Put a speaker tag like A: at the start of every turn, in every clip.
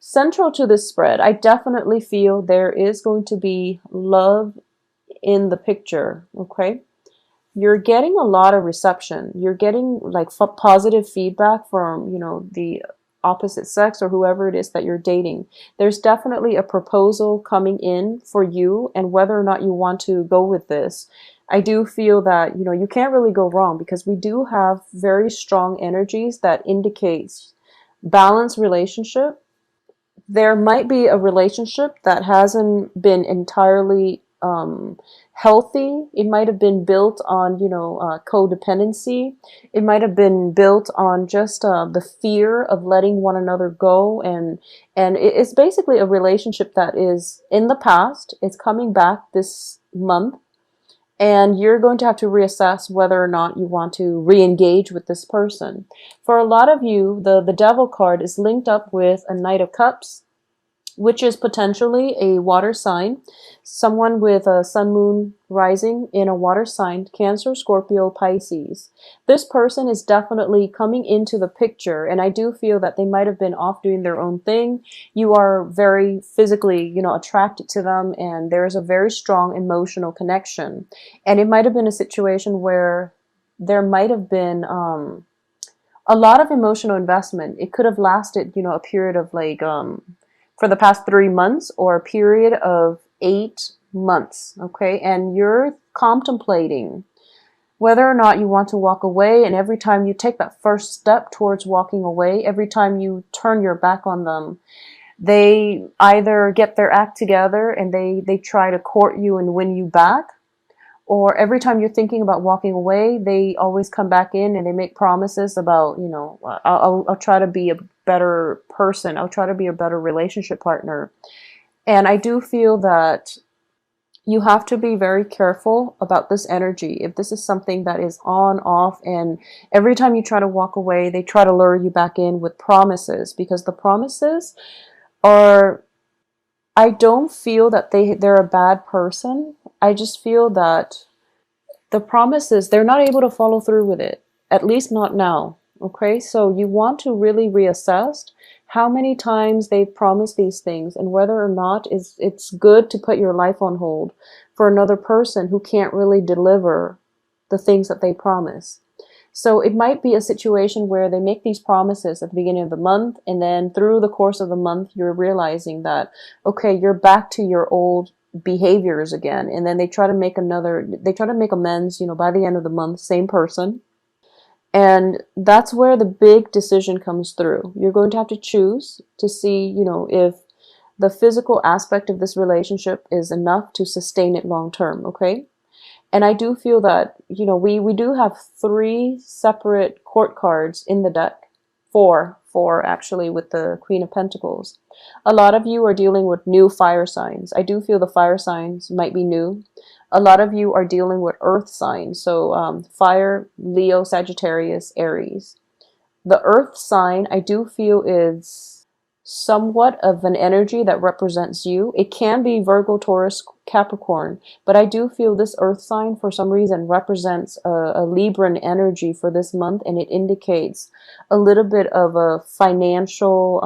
A: Central to this spread, I definitely feel there is going to be love in the picture, okay? You're getting a lot of reception. You're getting like positive feedback from, the opposite sex or whoever it is that you're dating. There's definitely a proposal coming in for you, and whether or not you want to go with this, I do feel that, you can't really go wrong because we do have very strong energies that indicates balanced relationship. There might be a relationship that hasn't been entirely healthy. It might have been built on, codependency. It might have been built on just the fear of letting one another go, and it's basically a relationship that is in the past. It's coming back this month, and you're going to have to reassess whether or not you want to re-engage with this person. For a lot of you, the Devil card is linked up with a Knight of Cups, which is potentially a water sign, someone with a sun moon rising in a water sign, Cancer, Scorpio, Pisces. This person is definitely coming into the picture, and I do feel that they might have been off doing their own thing. You are very physically, attracted to them, and there's a very strong emotional connection. And it might have been a situation where there might have been a lot of emotional investment. It could have lasted, a period of like for the past 3 months or a period of 8 months, okay? And you're contemplating whether or not you want to walk away, and every time you take that first step towards walking away, every time you turn your back on them, they either get their act together and they try to court you and win you back, or every time you're thinking about walking away, they always come back in and they make promises about, I'll try to be a better person. I'll try to be a better relationship partner. And I do feel that you have to be very careful about this energy. If this is something that is on, off, and every time you try to walk away, they try to lure you back in with promises, because the promises are, I don't feel that they're a bad person. I just feel that the promises, they're not able to follow through with it, at least not now. Okay, so you want to really reassess how many times they've promised these things, and whether or not it's good to put your life on hold for another person who can't really deliver the things that they promise. So it might be a situation where they make these promises at the beginning of the month, and then through the course of the month, you're realizing that, okay, you're back to your old behaviors again. And then they try to make amends, by the end of the month, same person. And that's where the big decision comes through. You're going to have to choose to see, if the physical aspect of this relationship is enough to sustain it long term, okay? And I do feel that, we do have 3 separate court cards in the deck. Four actually, with the Queen of Pentacles. A lot of you are dealing with new fire signs. I do feel the fire signs might be new. A lot of you are dealing with earth signs. So fire, Leo, Sagittarius, Aries. The earth sign, I do feel, is somewhat of an energy that represents you. It can be Virgo, Taurus, Capricorn, but I do feel this earth sign for some reason represents a Libran energy for this month, and it indicates a little bit of a financial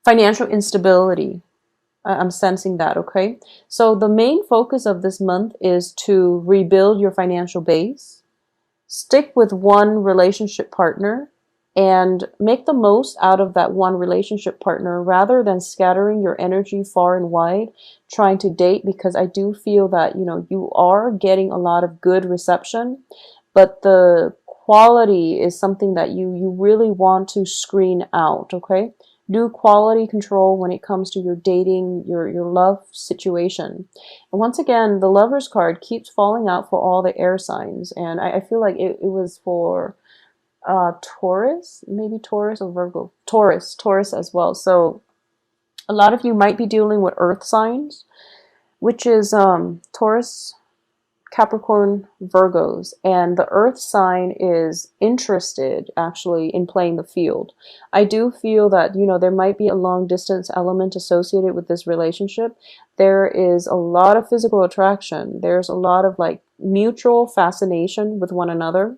A: instability. I'm sensing that, okay? So the main focus of this month is to rebuild your financial base, stick with one relationship partner, and make the most out of that one relationship partner rather than scattering your energy far and wide trying to date, because I do feel that, you are getting a lot of good reception, but the quality is something that you really want to screen out, okay? Do quality control when it comes to your dating, your love situation. And once again, the Lover's card keeps falling out for all the air signs, and I feel like it was for Taurus, maybe Taurus or Virgo, Taurus as well. So a lot of you might be dealing with earth signs, which is Taurus, Capricorn, Virgos, and the earth sign is interested actually in playing the field. I do feel that, there might be a long distance element associated with this relationship. There is a lot of physical attraction. There's a lot of like mutual fascination with one another.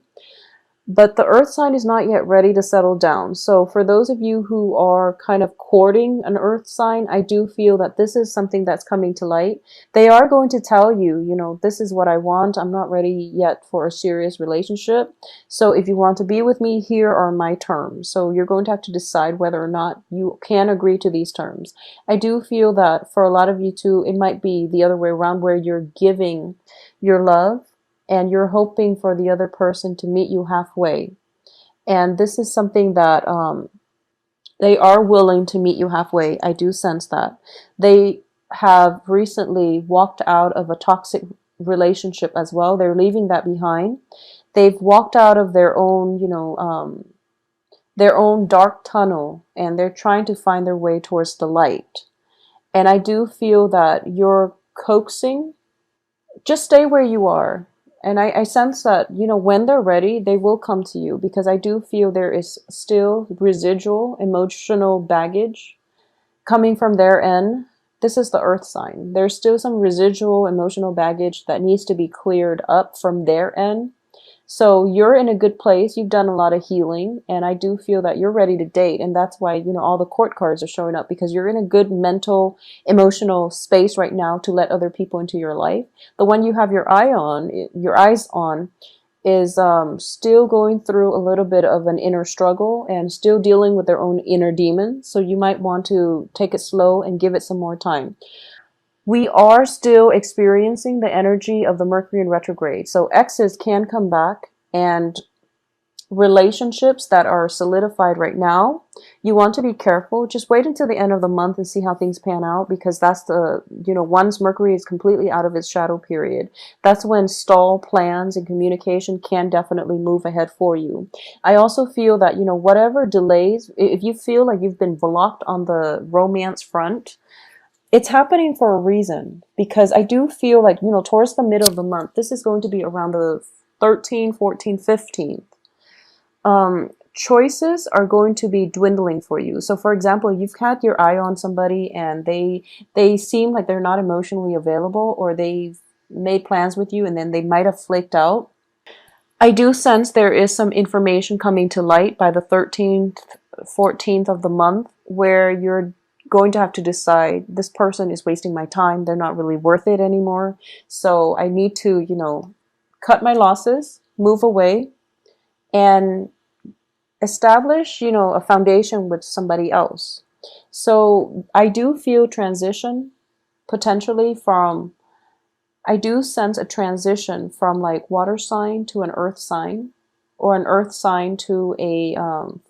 A: but the earth sign is not yet ready to settle down. So for those of you who are kind of courting an earth sign, I do feel that this is something that's coming to light. They are going to tell you, this is what I want. I'm not ready yet for a serious relationship. So if you want to be with me, here are my terms. So you're going to have to decide whether or not you can agree to these terms. I do feel that for a lot of you too, it might be the other way around, where you're giving your love and you're hoping for the other person to meet you halfway. And this is something that they are willing to meet you halfway. I do sense that. They have recently walked out of a toxic relationship as well. They're leaving that behind. They've walked out of their own dark tunnel, and they're trying to find their way towards the light. And I do feel that you're coaxing. Just stay where you are. And I sense that, when they're ready, they will come to you, because I do feel there is still residual emotional baggage coming from their end. This is the earth sign. There's still some residual emotional baggage that needs to be cleared up from their end. So you're in a good place. You've done a lot of healing, and I do feel that you're ready to date. And that's why, all the court cards are showing up, because you're in a good mental, emotional space right now to let other people into your life. The one you have your eyes on is still going through a little bit of an inner struggle and still dealing with their own inner demons. So you might want to take it slow and give it some more time. We are still experiencing the energy of the Mercury in retrograde. So exes can come back, and relationships that are solidified right now, you want to be careful. Just wait until the end of the month and see how things pan out, because that's once Mercury is completely out of its shadow period, that's when stall plans and communication can definitely move ahead for you. I also feel that, whatever delays, if you feel like you've been blocked on the romance front, it's happening for a reason, because I do feel like, towards the middle of the month, this is going to be around the 13th, 14th, 15th. Choices are going to be dwindling for you. So for example, you've had your eye on somebody and they seem like they're not emotionally available, or they've made plans with you and then they might have flaked out. I do sense there is some information coming to light by the 13th, 14th of the month, where you're going to have to decide, this person is wasting my time. They're not really worth it anymore. So I need to, cut my losses, move away, and establish, a foundation with somebody else. So I do feel transition potentially from, I do sense a transition from like water sign to an earth sign, or an earth sign to a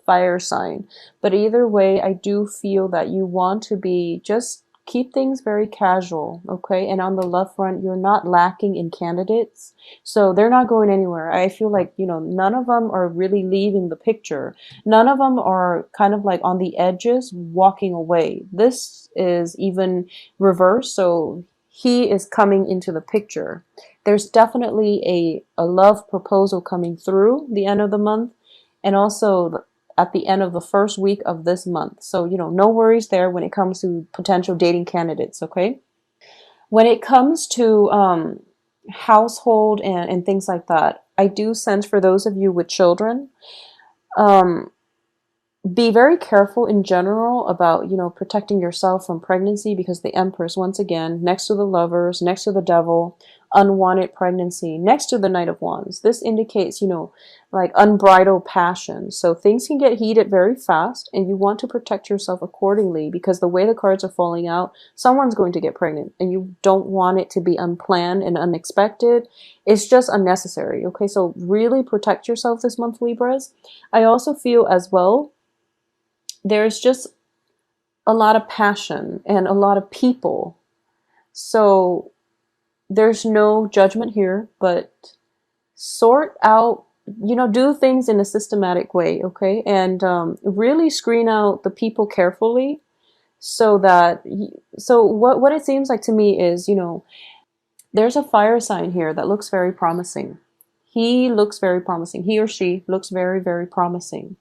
A: fire sign. But either way, I do feel that you want to be, just keep things very casual, okay? And on the love front, you're not lacking in candidates. So they're not going anywhere. I feel like, none of them are really leaving the picture. None of them are kind of like on the edges walking away. This is even reverse. So he is coming into the picture. There's definitely a love proposal coming through the end of the month, and also at the end of the first week of this month. So, no worries there when it comes to potential dating candidates, okay? When it comes to household and things like that, I do sense for those of you with children, be very careful in general about, protecting yourself from pregnancy, because the Empress, once again, next to the Lovers, next to the Devil, unwanted pregnancy, next to the Knight of Wands. This indicates, like unbridled passion. So things can get heated very fast, and you want to protect yourself accordingly, because the way the cards are falling out, someone's going to get pregnant, and you don't want it to be unplanned and unexpected. It's just unnecessary. Okay, so really protect yourself this month, Libras. I also feel as well, there's just a lot of passion and a lot of people. So there's no judgment here, but sort out, do things in a systematic way, okay? And really screen out the people carefully, so that, so what it seems like to me is, there's a fire sign here that looks very promising. He looks very promising. He or she looks very, very promising.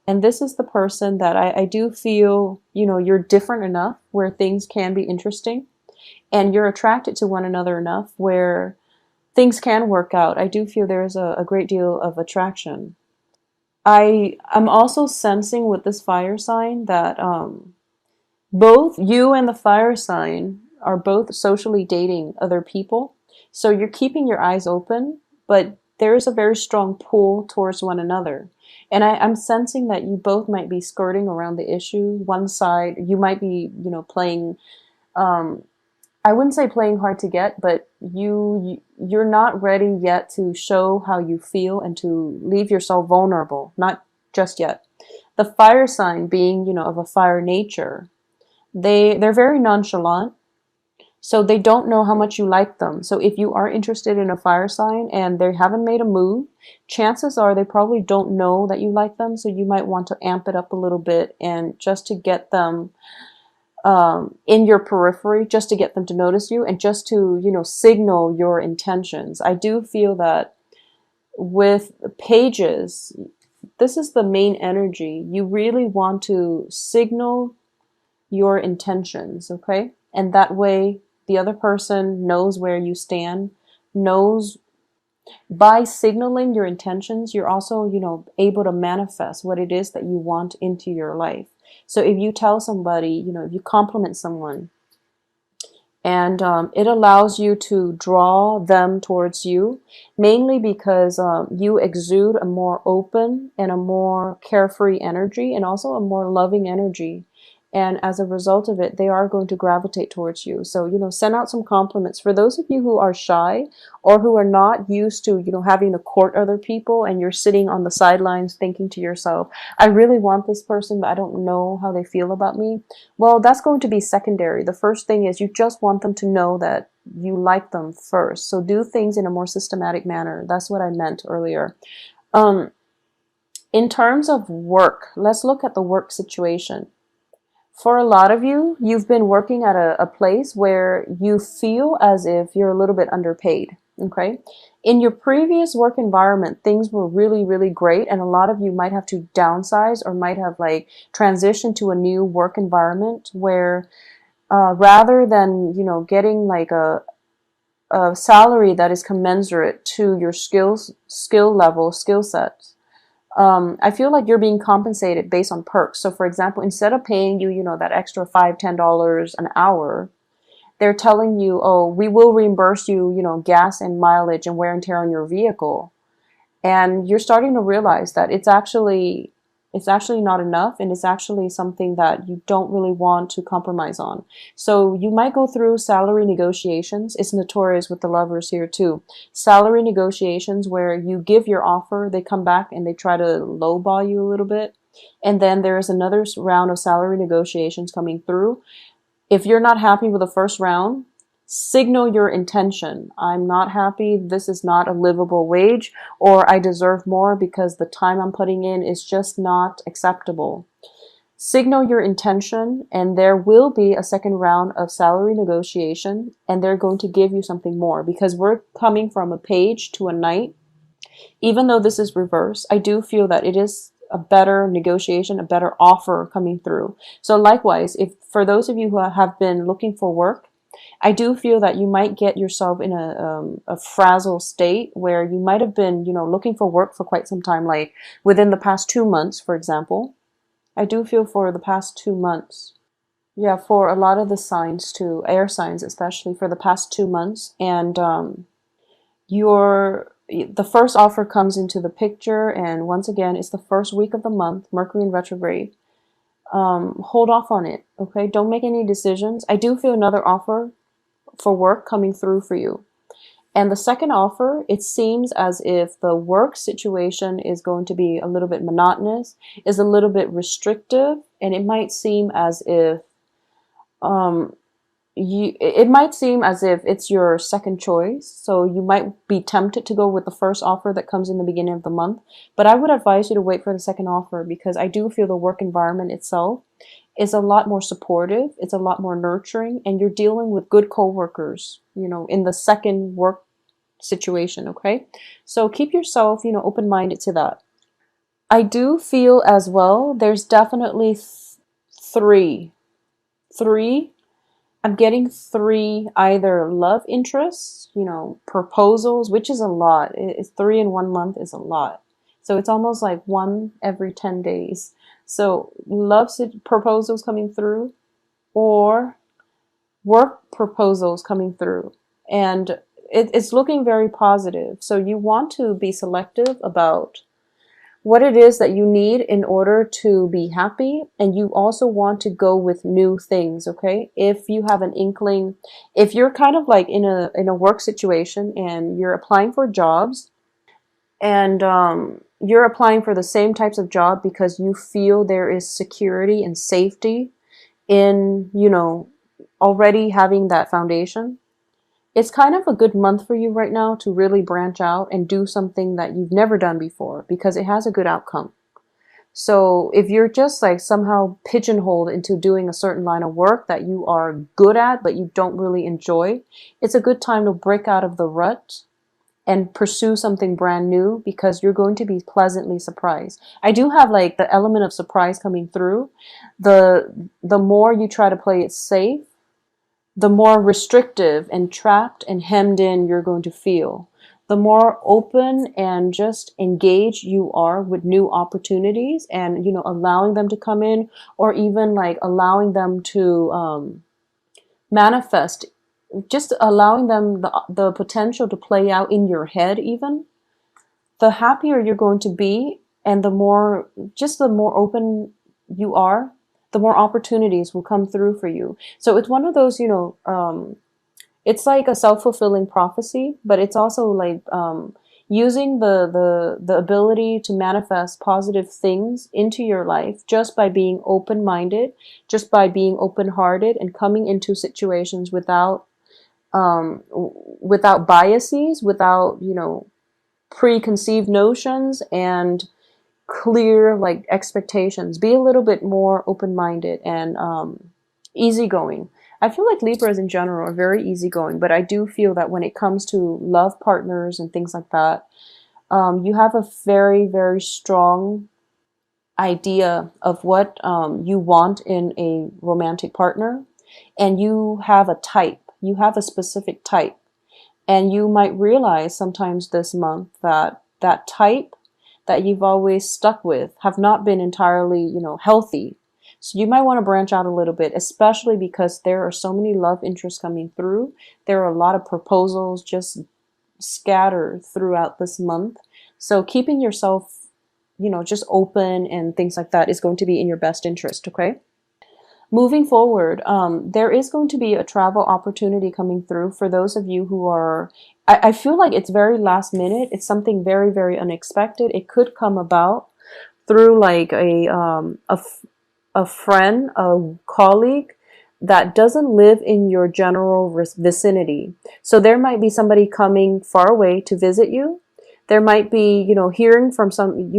A: And this is the person that I do feel, you're different enough where things can be interesting, and you're attracted to one another enough where things can work out. I do feel there's a great deal of attraction. I'm also sensing with this fire sign that both you and the fire sign are both socially dating other people. So you're keeping your eyes open, but there is a very strong pull towards one another. And I'm sensing that you both might be skirting around the issue. One side, you might be, playing, um, I wouldn't say playing hard to get, but you're not ready yet to show how you feel and to leave yourself vulnerable. Not just yet. The fire sign being, of a fire nature, they're very nonchalant, so they don't know how much you like them. So if you are interested in a fire sign and they haven't made a move, chances are they probably don't know that you like them. So you might want to amp it up a little bit, and just to get them in your periphery, just to get them to notice you, and just to signal your intentions. I do feel that with pages, this is the main energy. You really want to signal your intentions, okay? And that way the other person knows where you stand, knows. By signaling your intentions, you're also, able to manifest what it is that you want into your life. So if you tell somebody, if you compliment someone, and it allows you to draw them towards you, mainly because you exude a more open and a more carefree energy, and also a more loving energy. And as a result of it, they are going to gravitate towards you. So, send out some compliments. For those of you who are shy or who are not used to, having to court other people, and you're sitting on the sidelines thinking to yourself, I really want this person, but I don't know how they feel about me. Well, that's going to be secondary. The first thing is you just want them to know that you like them first. So do things in a more systematic manner. That's what I meant earlier. Um, in terms of work, let's look at the work situation. For a lot of you, you've been working at a place where you feel as if you're a little bit underpaid. Okay. In your previous work environment, things were really, really great. And a lot of you might have to downsize, or might have like transitioned to a new work environment where rather than, getting like a salary that is commensurate to your skill level, skill set, I feel like you're being compensated based on perks. So for example, instead of paying you, that extra $5, $10 an hour, they're telling you, oh, we will reimburse you, gas and mileage and wear and tear on your vehicle. And you're starting to realize that it's actually not enough, and it's actually something that you don't really want to compromise on. So you might go through salary negotiations. It's notorious with the lovers here too. Salary negotiations where you give your offer, they come back and they try to lowball you a little bit. And then there's another round of salary negotiations coming through. If you're not happy with the first round, signal your intention. I'm not happy. This is not a livable wage, or I deserve more because the time I'm putting in is just not acceptable. Signal your intention, and there will be a second round of salary negotiation, and they're going to give you something more, because we're coming from a page to a knight. Even though this is reverse, I do feel that it is a better negotiation, a better offer coming through. So likewise, if for those of you who have been looking for work, I do feel that you might get yourself in a frazzled state where you might have been, looking for work for quite some time, like within the past 2 months, for example. I do feel for the past 2 months. Yeah, for a lot of the signs too, air signs especially, for the past 2 months. And the first offer comes into the picture, and once again, it's the first week of the month, Mercury in retrograde. Hold off on it, okay? Don't make any decisions. I do feel another offer for work coming through for you. And the second offer, it seems as if the work situation is going to be a little bit monotonous, is a little bit restrictive, and it might seem as if um, it might seem as if it's your second choice. So you might be tempted to go with the first offer that comes in the beginning of the month. But I would advise you to wait for the second offer, because I do feel the work environment itself is a lot more supportive. It's a lot more nurturing, and you're dealing with good coworkers, in the second work situation. Okay. So keep yourself, open-minded to that. I do feel as well, there's definitely three, three I'm getting three either love interests, proposals, which is a lot. It's 3 in 1 month is a lot. So it's almost like one every 10 days. So proposals coming through, or work proposals coming through. And it's looking very positive. So you want to be selective about what it is that you need in order to be happy. And you also want to go with new things. Okay. If you have an inkling, if you're kind of like in a work situation and you're applying for jobs, and you're applying for the same types of job because you feel there is security and safety in, already having that foundation, it's kind of a good month for you right now to really branch out and do something that you've never done before because it has a good outcome. So if you're just like somehow pigeonholed into doing a certain line of work that you are good at but you don't really enjoy, it's a good time to break out of the rut and pursue something brand new because you're going to be pleasantly surprised. I do have like the element of surprise coming through. The more you try to play it safe, the more restrictive and trapped and hemmed in you're going to feel. The more open and just engaged you are with new opportunities and, allowing them to come in, or even like allowing them to manifest, just allowing them the potential to play out in your head even, the happier you're going to be. And the more open you are, the more opportunities will come through for you. So it's one of those, it's like a self-fulfilling prophecy, but it's also like using the ability to manifest positive things into your life just by being open-minded, just by being open-hearted and coming into situations without biases, without, preconceived notions and clear like expectations. Be a little bit more open-minded and easygoing. I feel like Libras in general are very easygoing, but I do feel that when it comes to love partners and things like that, you have a very, very strong idea of what you want in a romantic partner, and you have a type. You have a specific type. And you might realize sometimes this month that that type that you've always stuck with have not been entirely, healthy. So you might want to branch out a little bit, especially because there are so many love interests coming through. There are a lot of proposals just scattered throughout this month. So keeping yourself, just open and things like that is going to be in your best interest, okay? Moving forward, there is going to be a travel opportunity coming through for those of you who are, I feel like it's very last minute. It's something very, very unexpected. It could come about through like a friend, a colleague that doesn't live in your general vicinity. So there might be somebody coming far away to visit you. There might be, you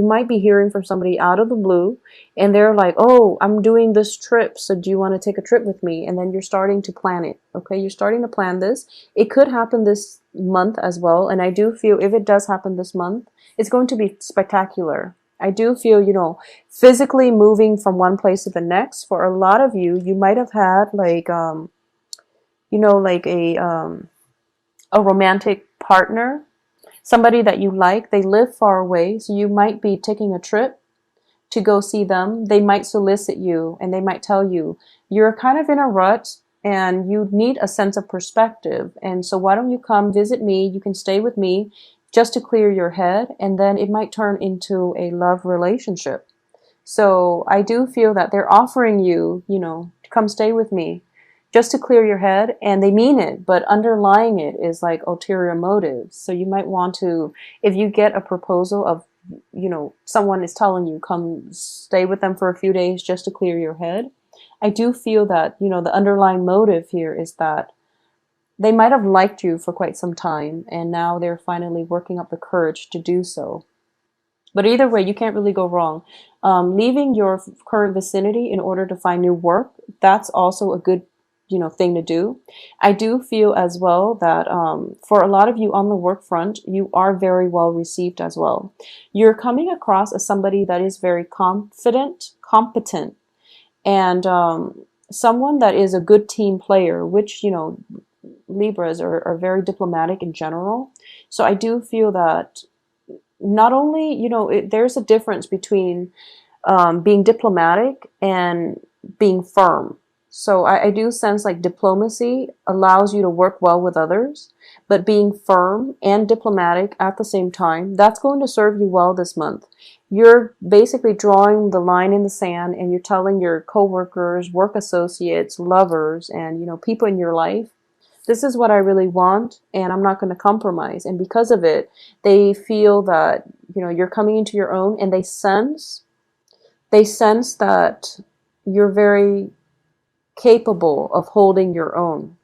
A: might be hearing from somebody out of the blue, and they're like, oh, I'm doing this trip, so do you want to take a trip with me? And then you're starting to plan it, okay? You're starting to plan this. It could happen this month as well, and I do feel if it does happen this month, it's going to be spectacular. I do feel, physically moving from one place to the next. For a lot of you, you might have had like, like a romantic partner, somebody that you like. They live far away, so you might be taking a trip to go see them. They might solicit you and they might tell you, you're kind of in a rut and you need a sense of perspective. And so why don't you come visit me? You can stay with me just to clear your head. And then it might turn into a love relationship. So I do feel that they're offering you, to come stay with me just to clear your head, and they mean it, but underlying it is like ulterior motives. So you might want to, if you get a proposal of, someone is telling you come stay with them for a few days just to clear your head, I do feel that, the underlying motive here is that they might have liked you for quite some time, and now they're finally working up the courage to do so. But either way, you can't really go wrong. Leaving your current vicinity in order to find new work, that's also a good thing to do. I do feel as well that for a lot of you on the work front, you are very well received as well. You're coming across as somebody that is very confident, competent, and someone that is a good team player, which, Libras are very diplomatic in general. So I do feel that not only, there's a difference between being diplomatic and being firm. So I do sense like diplomacy allows you to work well with others, but being firm and diplomatic at the same time, that's going to serve you well this month. You're basically drawing the line in the sand and you're telling your coworkers, work associates, lovers, and people in your life, this is what I really want and I'm not going to compromise. And because of it, they feel that, you're coming into your own, and they sense that you're very capable of holding your own.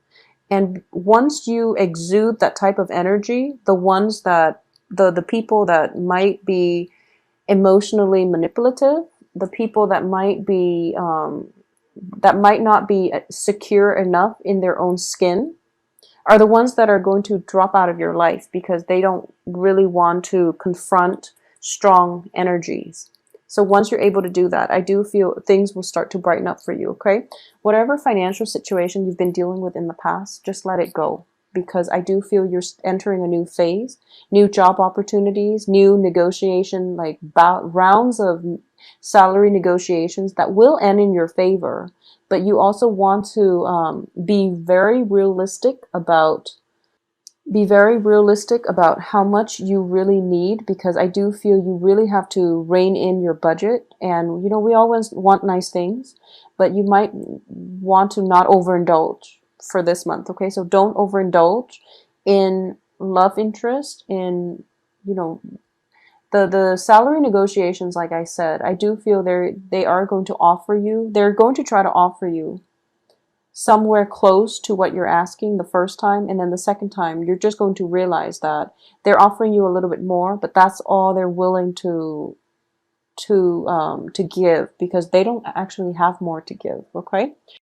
A: And once you exude that type of energy, the ones that the people that might be emotionally manipulative, the people that might not be secure enough in their own skin, are the ones that are going to drop out of your life because they don't really want to confront strong energies. So once you're able to do that, I do feel things will start to brighten up for you, okay? Whatever financial situation you've been dealing with in the past, just let it go, because I do feel you're entering a new phase, new job opportunities, new negotiation, like rounds of salary negotiations that will end in your favor. But you also want to be very realistic about how much you really need, because I do feel you really have to rein in your budget. And we always want nice things, but you might want to not overindulge for this month, okay? So don't overindulge in love interest, in you know the salary negotiations. Like I said, I do feel they're going to try to offer you somewhere close to what you're asking the first time, and then the second time you're just going to realize that they're offering you a little bit more, but that's all they're willing to give, because they don't actually have more to give, okay?